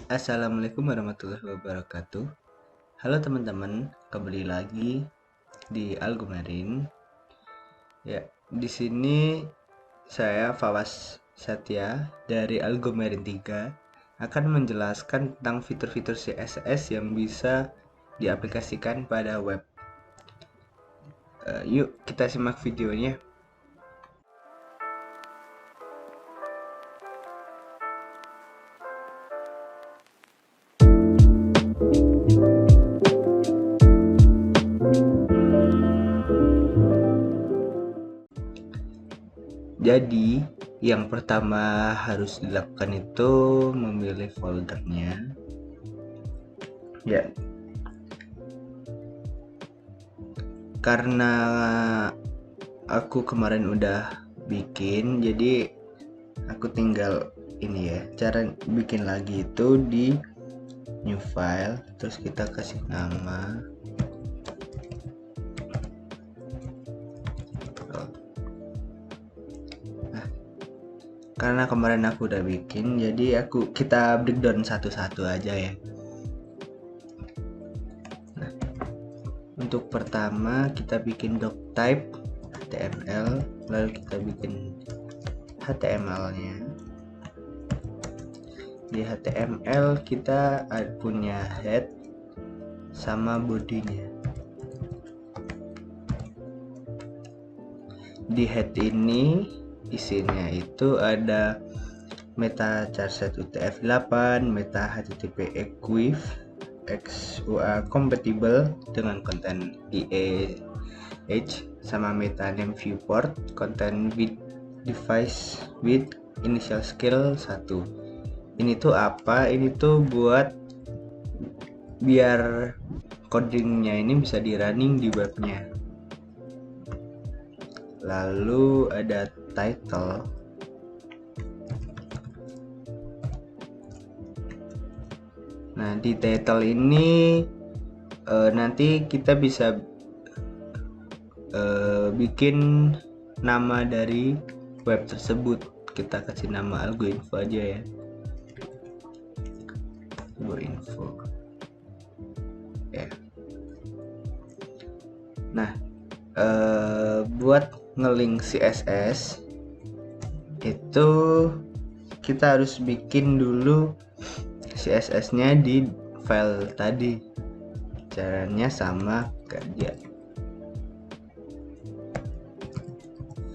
Assalamualaikum warahmatullahi wabarakatuh. Halo teman-teman, kembali lagi di Algomarin. Ya, di sini saya Fawas Satya dari Algomarin 3 akan menjelaskan tentang fitur-fitur CSS yang bisa diaplikasikan pada web. Yuk kita simak videonya. Jadi, yang pertama harus dilakukan itu memilih foldernya. Ya, karena aku kemarin udah bikin, jadi aku tinggal ini ya, cara bikin lagi itu di new file, terus kita kasih nama. Nah, karena kemarin aku udah bikin, jadi kita breakdown satu-satu aja ya. Nah, untuk pertama kita bikin doc type HTML, lalu kita bikin HTML-nya. Di HTML kita punya head sama bodinya. Di head ini isinya itu ada meta charset UTF-8, meta HTTP equif XUA compatible dengan konten IE sama meta name viewport content with device with initial skill 1. Ini tuh apa? Ini tuh buat biar codingnya ini bisa di running di webnya. Lalu ada title. Nah, di title ini nanti kita bisa bikin nama dari web tersebut. Kita kasih nama algoinfo aja ya. Algoinfo. Ya. Nah, buat ngelink CSS itu kita harus bikin dulu CSS-nya di file tadi. Caranya sama kerja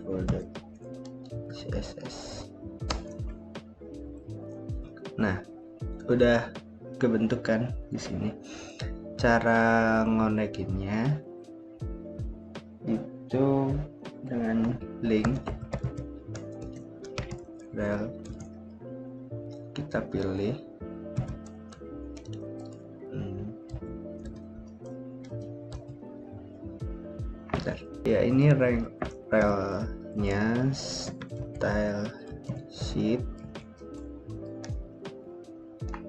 folder CSS. Nah, udah kebentuk kan di sini. Cara ngonekinnya itu dengan link rel, kita pilih ya, ini relnya style sheet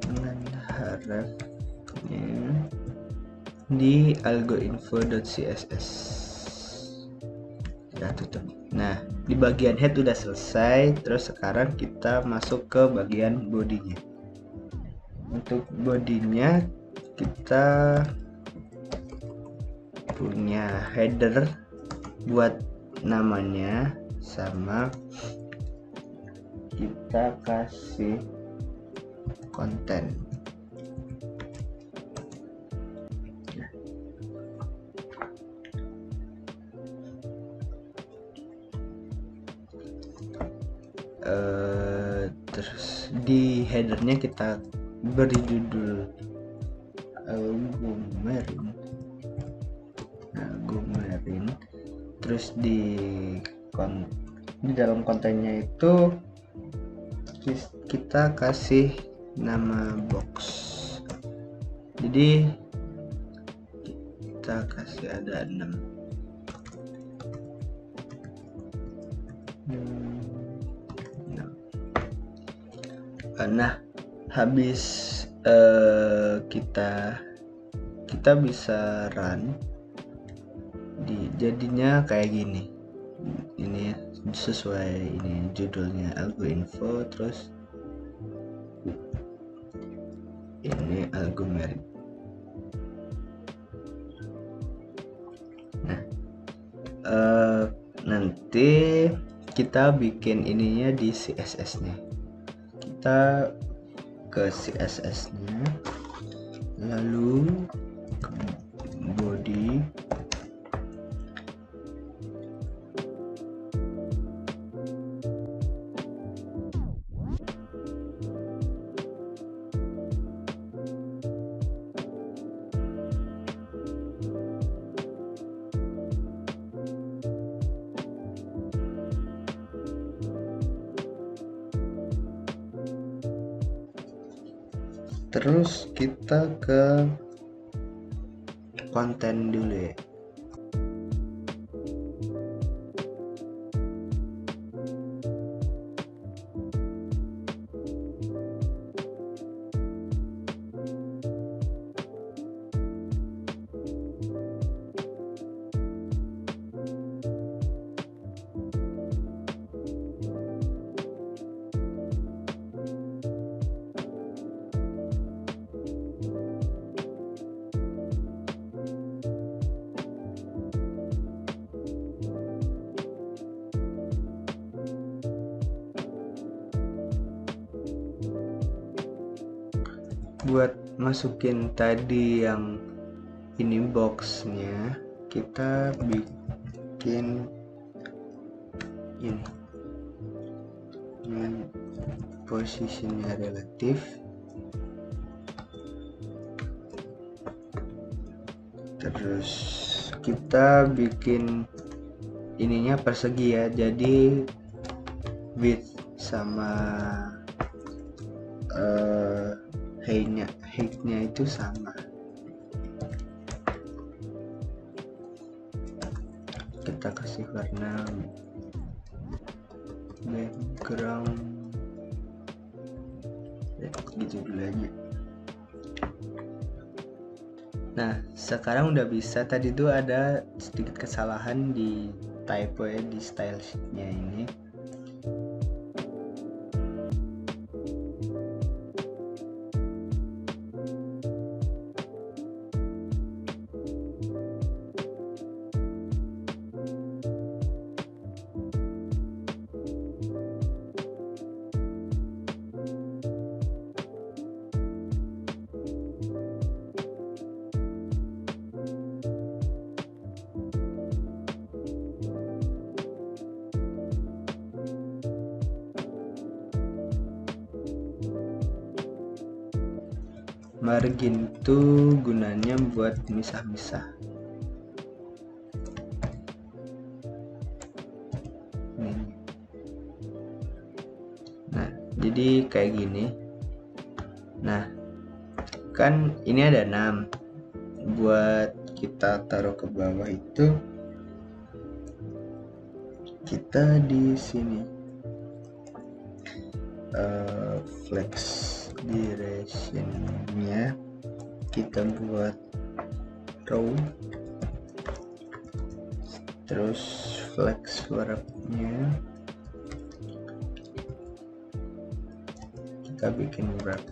dengan harapnya di algoinfo.css. Kita tutup. Nah, di bagian head udah selesai, terus sekarang kita masuk ke bagian bodinya. Untuk bodinya kita punya header buat namanya, sama kita kasih konten. Terus di headernya kita beri judul Algomarin. Terus di dalam kontennya itu kita kasih nama box. Jadi kita kasih ada 6. Nah, habis kita bisa run, jadinya kayak gini. Ini sesuai ini judulnya algoinfo, terus ini algomerik. Nah, nanti kita bikin ininya di CSS nya. Kita ke CSS nya, lalu ke body, terus kita ke konten dulu ya. Buat masukin tadi yang ini boxnya, kita bikin ini posisinya relatif, terus kita bikin ininya persegi ya, jadi width sama height-nya itu sama. Kita kasih warna background gitu dulu aja. Nah, sekarang udah bisa. Tadi tuh ada sedikit kesalahan di typo ya, di style sheet-nya ini. Margin itu gunanya buat misah-misah. Nah, jadi kayak gini. Nah, kan ini ada 6. Buat kita taruh ke bawah itu, kita di sini flex direction-nya kita buat row, terus flex wrap-nya kita bikin wrap.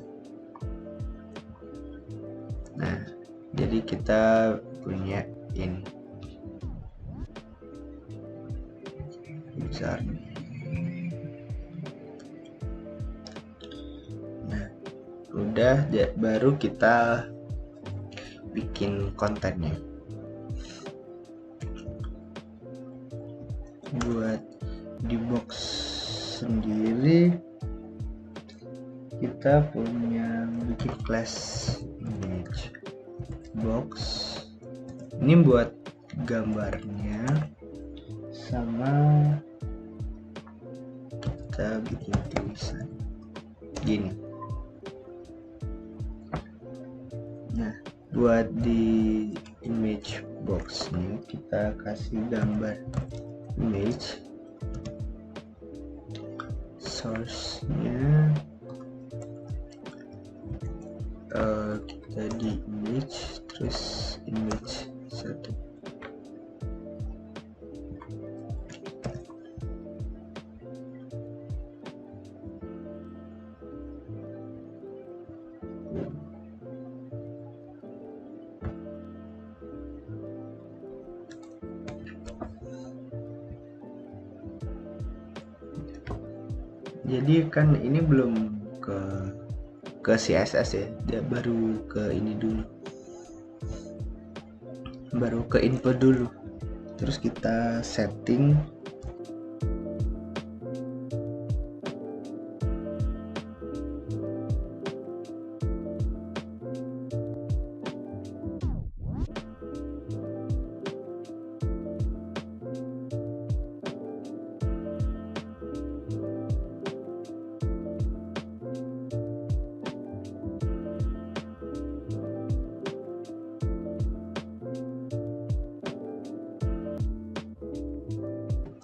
Nah, jadi kita punya ini besar. Nah, udah, baru kita bikin kontennya. Buat di box sendiri kita punya bikin class image box. Ini buat gambarnya, sama kita bikin tulisan gini. Nah, buat di image box nih kita kasih gambar image, source-nya kita di image, terus image 1. Jadi kan ini belum ke CSS ya, dia baru ke ini dulu, baru ke info dulu. Terus kita setting.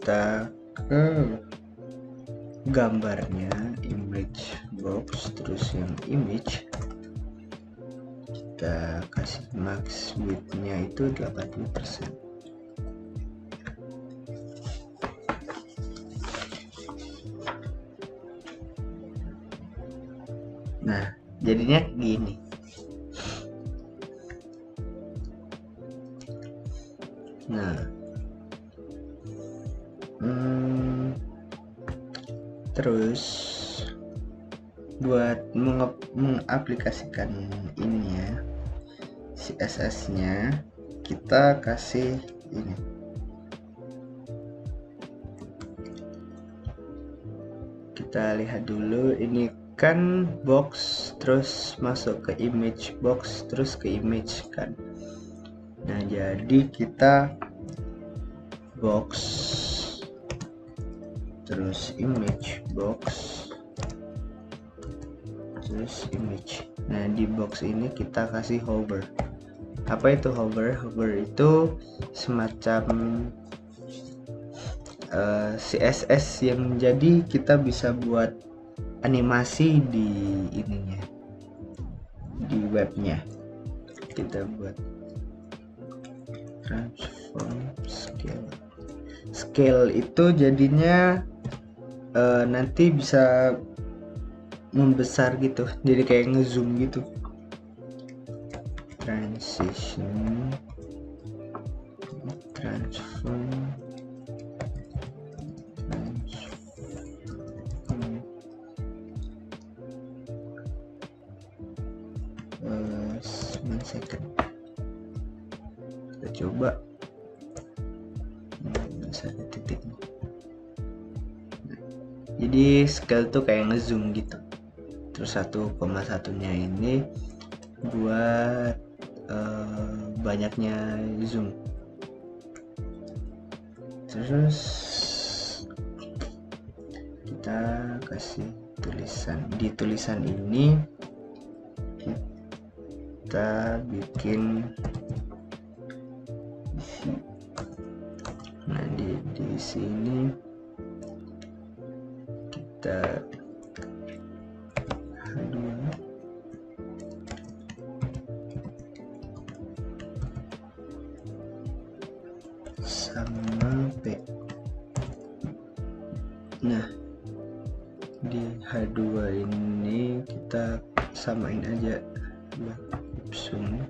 Kita ke gambarnya, image box, terus yang image kita kasih max width-nya itu 80%. Nah, jadinya gini. Nah, terus buat mengaplikasikan ini ya, CSS-nya kita kasih ini. Kita lihat dulu, ini kan box terus masuk ke image box terus ke image kan. Nah, jadi kita box terus image box terus image. Nah, di box ini kita kasih hover. Apa itu hover? Hover itu semacam CSS yang jadi kita bisa buat animasi di ininya, di webnya. Kita buat transform scale. Scale itu jadinya nanti bisa membesar gitu, jadi kayak ngezoom gitu. Transition, transform, second. Kita coba. Ada titik. Jadi scale tuh kayak ngezoom gitu. Terus 1,1-nya ini buat banyaknya zoom. Terus kita kasih tulisan. Di tulisan ini kita bikin isi. Nah, di sini kita sama P. Nah, di H2 ini kita samain aja ipsum.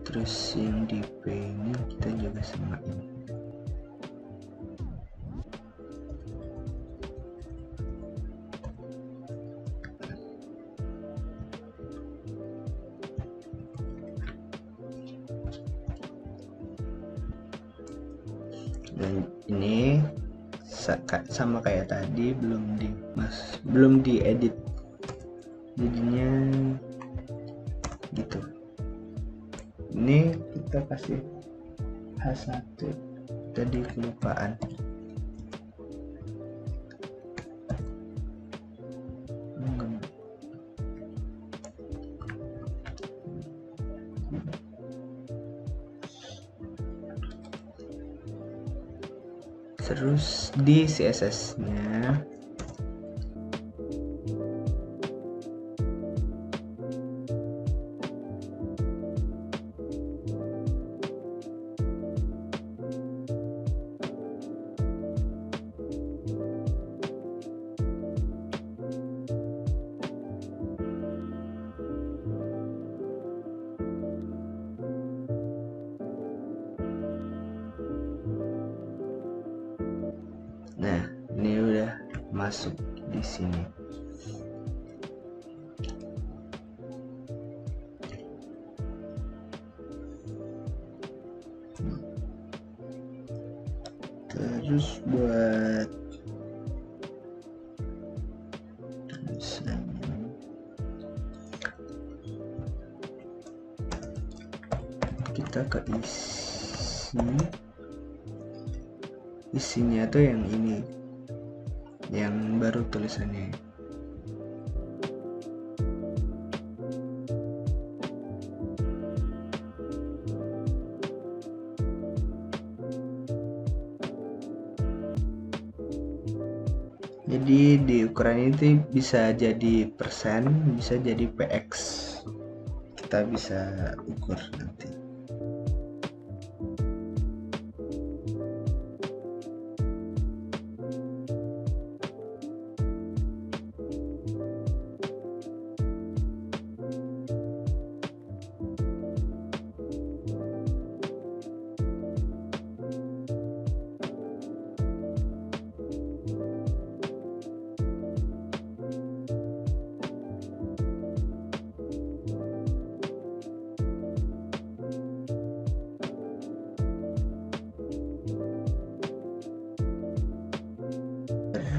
Terus yang di P ini kita juga samain. Dan ini sama kayak tadi, belum diedit, jadinya gitu. Ini kita kasih H1, tadi kelupaan. Terus di CSS-nya masuk di sini. Terus buat misalnya kita ke isinya tuh yang ini, yang baru tulisannya. Jadi di ukuran ini bisa jadi persen, bisa jadi px. Kita bisa ukur nanti.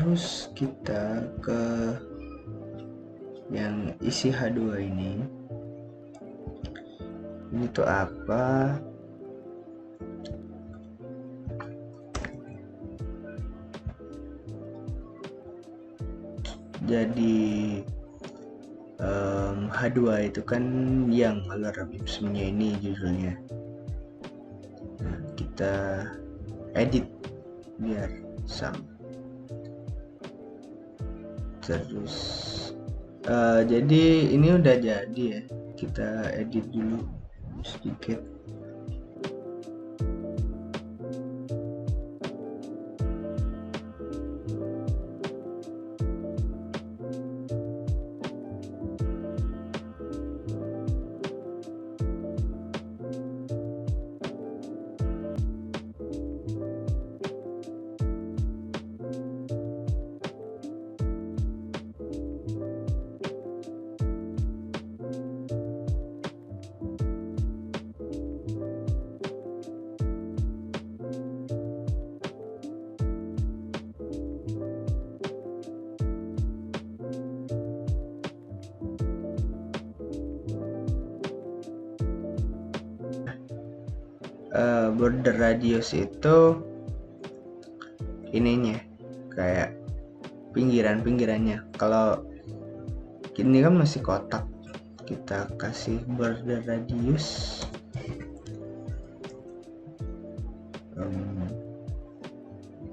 Terus kita ke yang isi H2 ini tuh apa? Jadi H2 itu kan yang algoritmenya ini judulnya. Nah, kita edit biar sama. Terus jadi ini udah jadi ya, kita edit dulu sedikit. Border radius itu ininya kayak pinggirannya. Kalau ini kan masih kotak, kita kasih border radius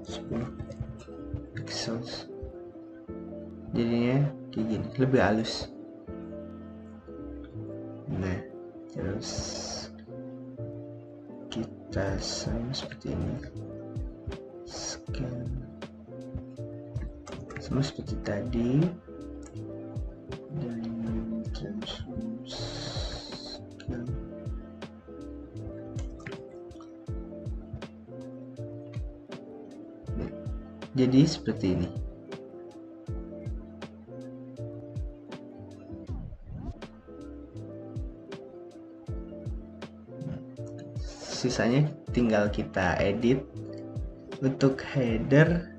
10 pixels, jadinya kayak gini, lebih halus. Nah, terus kita sama seperti ini, scan sama seperti tadi, dan transform scan. Jadi seperti ini. Sisanya tinggal kita edit. Untuk header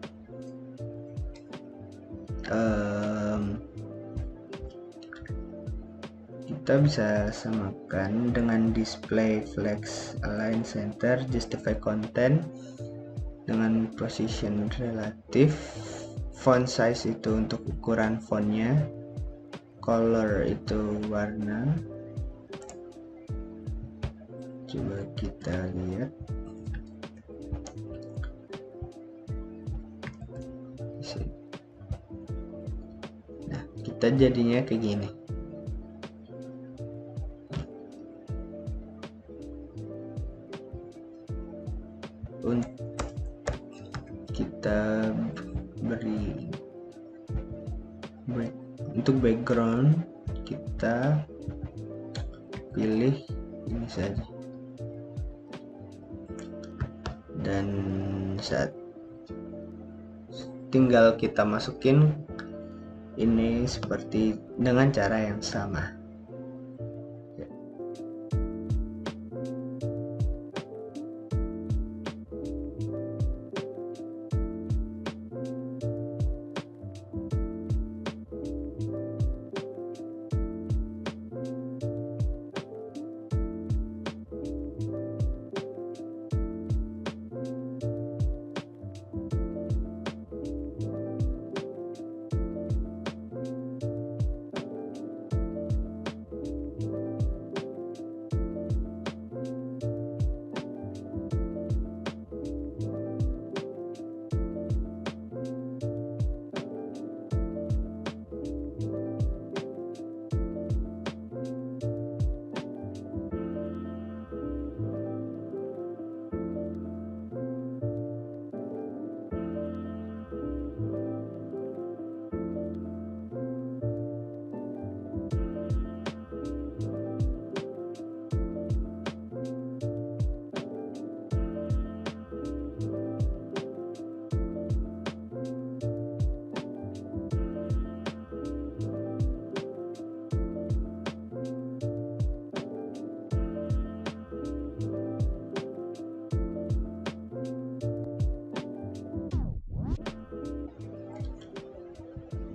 kita bisa samakan dengan display flex, align center, justify content dengan position relatif, font size itu untuk ukuran fontnya, color itu warna. Coba kita lihat. Nah, kita jadinya kayak gini. Kita beri untuk background, kita pilih ini saja, dan saat tinggal kita masukin ini seperti dengan cara yang sama.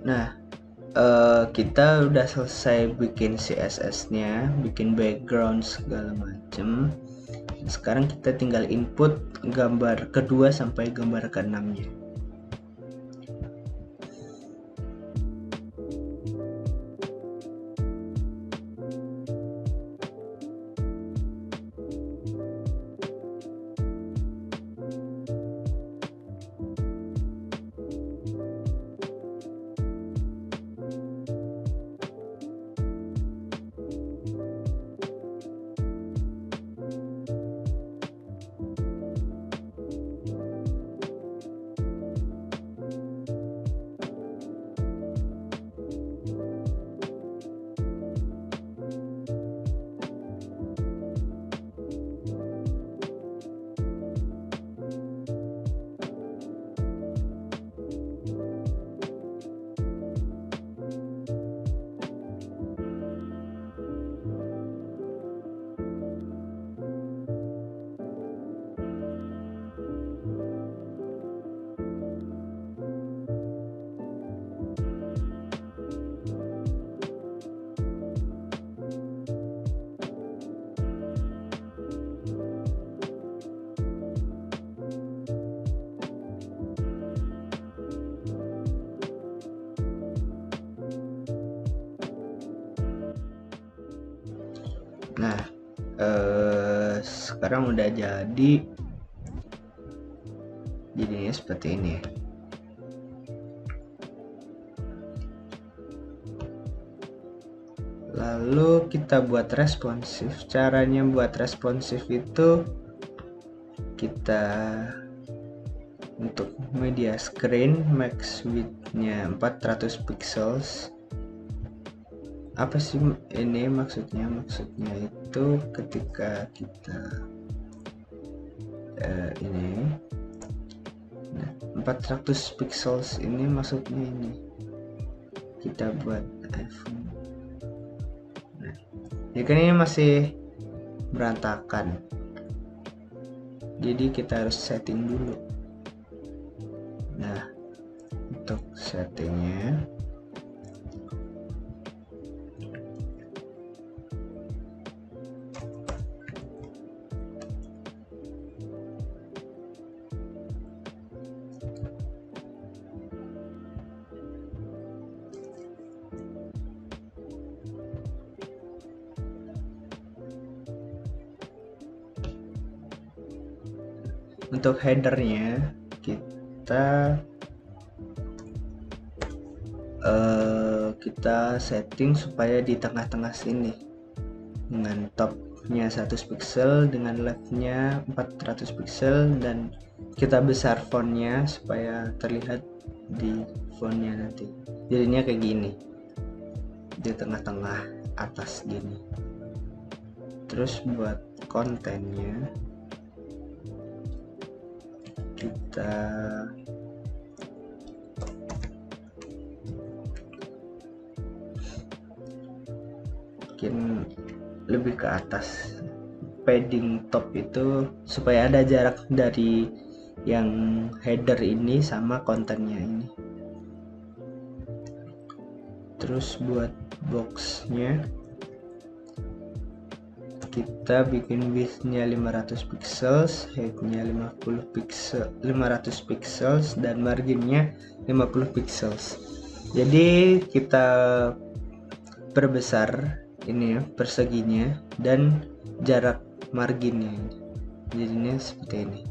Nah, kita udah selesai bikin CSS-nya, bikin background segala macem. Sekarang kita tinggal input gambar kedua sampai gambar ke-6-nya. Nah, sekarang udah jadinya seperti ini. Lalu kita buat responsif. Caranya buat responsif itu kita untuk media screen max width-nya 400 pixels. Apa sih ini maksudnya? Maksudnya itu ketika kita ini 400 pixels ini maksudnya ini kita buat iPhone. Nah, jadi kan ini masih berantakan, jadi kita harus setting dulu. Nah, untuk settingnya untuk headernya kita setting supaya di tengah-tengah sini dengan topnya 100 pixel, dengan leftnya 400 pixel, dan kita besar fontnya supaya terlihat di fontnya nanti. Jadinya kayak gini di tengah-tengah atas gini. Terus buat kontennya kita bikin lebih ke atas padding top itu supaya ada jarak dari yang header ini sama kontennya ini. Terus buat boxnya kita bikin widthnya 500 pixels, heightnya 500 pixels, dan marginnya 50 pixels. Jadi kita perbesar ini ya perseginya dan jarak marginnya ini. Jadinya seperti ini.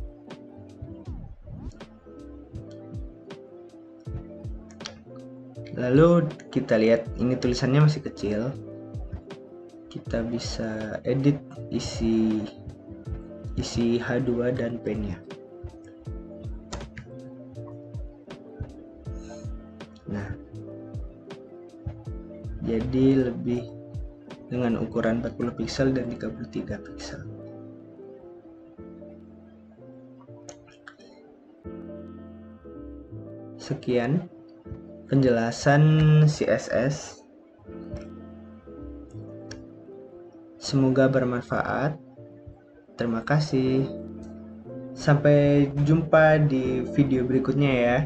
Lalu kita lihat ini tulisannya masih kecil. Kita bisa edit isi H2 dan pennya. Nah, jadi lebih dengan ukuran 40 pixel dan 33 pixel. Sekian penjelasan CSS. Semoga bermanfaat. Terima kasih. Sampai jumpa di video berikutnya ya.